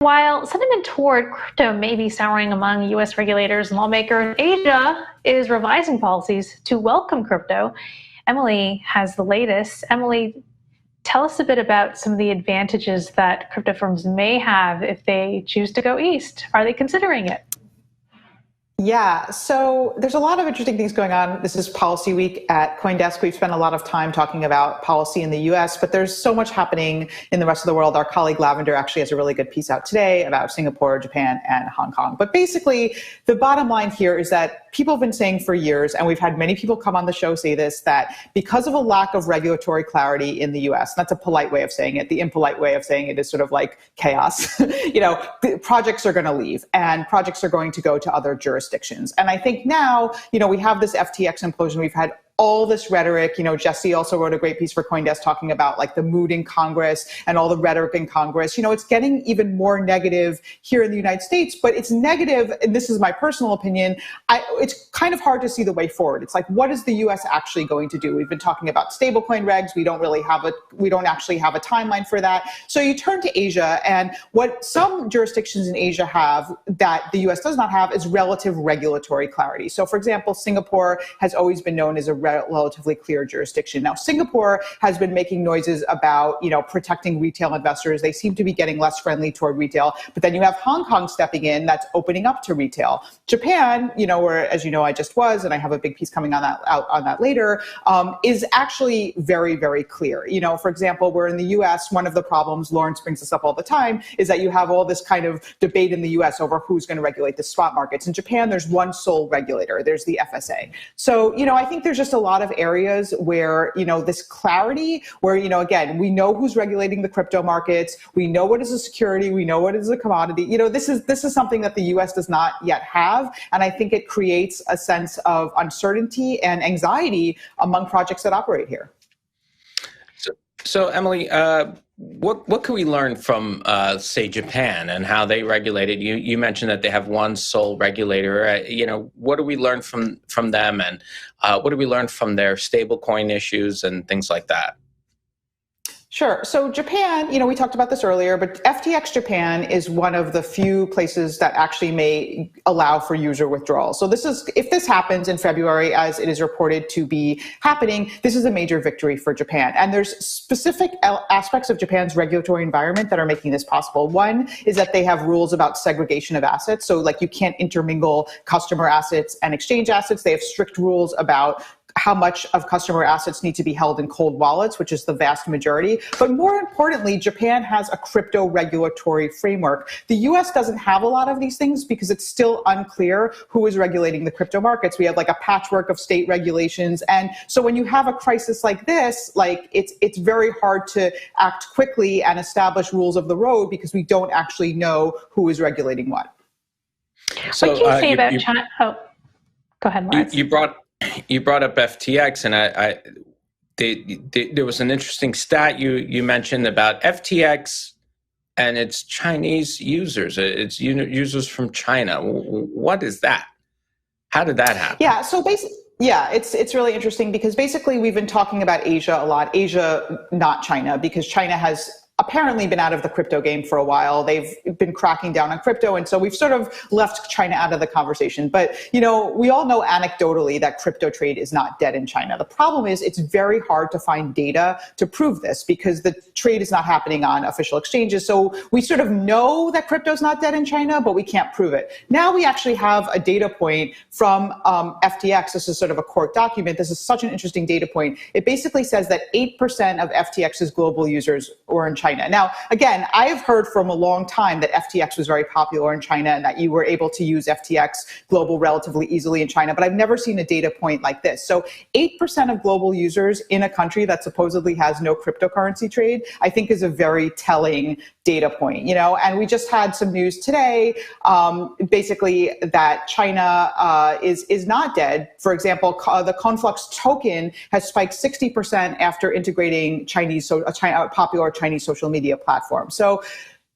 While sentiment toward crypto may be souring among U.S. regulators and lawmakers, Asia is revising policies to welcome crypto. Emily has the latest. Emily, tell us a bit about some of the advantages that crypto firms may have if they choose to go east. Are they considering it? Yeah, so there's a lot of interesting things going on. This is Policy Week at CoinDesk. We've spent a lot of time talking about policy in the US, but there's so much happening in the rest of the world. Our colleague Lavender actually has a really good piece out today about Singapore, Japan, and Hong Kong. But basically, the bottom line here is that people have been saying for years, and we've had many people come on the show say this, that because of a lack of regulatory clarity in the US, and that's a polite way of saying it, the impolite way of saying it is sort of like chaos, projects are going to leave and projects are going to go to other jurisdictions. And I think now, we have this FTX implosion. We've had all this rhetoric. Jesse also wrote a great piece for CoinDesk talking about like the mood in Congress and all the rhetoric in Congress. It's getting even more negative here in the United States, but it's negative, and this is my personal opinion, it's kind of hard to see the way forward. It's like, what is the US actually going to do? We've been talking about stablecoin regs. We don't actually have a timeline for that. So you turn to Asia, and what some jurisdictions in Asia have that the US does not have is relative regulatory clarity. So for example, Singapore has always been known as a relatively clear jurisdiction. Now, Singapore has been making noises about, protecting retail investors. They seem to be getting less friendly toward retail. But then you have Hong Kong stepping in, that's opening up to retail. Japan, where, as you know, I just was, and I have a big piece coming on that later, is actually very, very clear. For example, where in the US, one of the problems, Lawrence brings this up all the time, is that you have all this kind of debate in the US over who's going to regulate the spot markets. In Japan, there's one sole regulator. There's the FSA. So, I think there's just a lot of areas where, this clarity, where, again, we know who's regulating the crypto markets. We know what is a security. We know what is a commodity. This is something that the US does not yet have. And I think it creates a sense of uncertainty and anxiety among projects that operate here. So Emily, what can we learn from, say, Japan and how they regulate it? You mentioned that they have one sole regulator. What do we learn from them, and what do we learn from their stablecoin issues and things like that? Sure. So Japan, we talked about this earlier, but FTX Japan is one of the few places that actually may allow for user withdrawal. So if this happens in February, as it is reported to be happening, this is a major victory for Japan. And there's specific aspects of Japan's regulatory environment that are making this possible. One is that they have rules about segregation of assets. So like you can't intermingle customer assets and exchange assets. They have strict rules about how much of customer assets need to be held in cold wallets, which is the vast majority. But more importantly, Japan has a crypto regulatory framework. The US doesn't have a lot of these things because it's still unclear who is regulating the crypto markets. We have like a patchwork of state regulations. And so when you have a crisis like this, it's very hard to act quickly and establish rules of the road because we don't actually know who is regulating what. So, what can you say about China? Oh, go ahead, Lawrence. You brought up FTX, and there was an interesting stat you mentioned about FTX and its Chinese users. It's users from China. What is that? How did that happen? Yeah. So basically. Yeah, it's really interesting because basically we've been talking about Asia a lot. Asia, not China, because China has apparently been out of the crypto game for a while. They've been cracking down on crypto. And so we've sort of left China out of the conversation. But, we all know anecdotally that crypto trade is not dead in China. The problem is it's very hard to find data to prove this because the trade is not happening on official exchanges. So we sort of know that crypto is not dead in China, but we can't prove it. Now we actually have a data point from FTX. This is sort of a court document. This is such an interesting data point. It basically says that 8% of FTX's global users were in China. Now, again, I've heard from a long time that FTX was very popular in China and that you were able to use FTX global relatively easily in China, but I've never seen a data point like this. So 8% of global users in a country that supposedly has no cryptocurrency trade, I think is a very telling data point, and we just had some news today, basically that China is not dead. For example, the Conflux token has spiked 60% after integrating a popular Chinese social media platform. So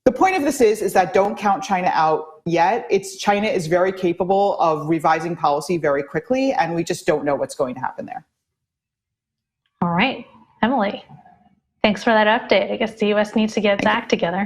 the point of this is that don't count China out yet. China is very capable of revising policy very quickly, and we just don't know what's going to happen there. All right, Emily, thanks for that update. I guess the U.S. needs to get its act together.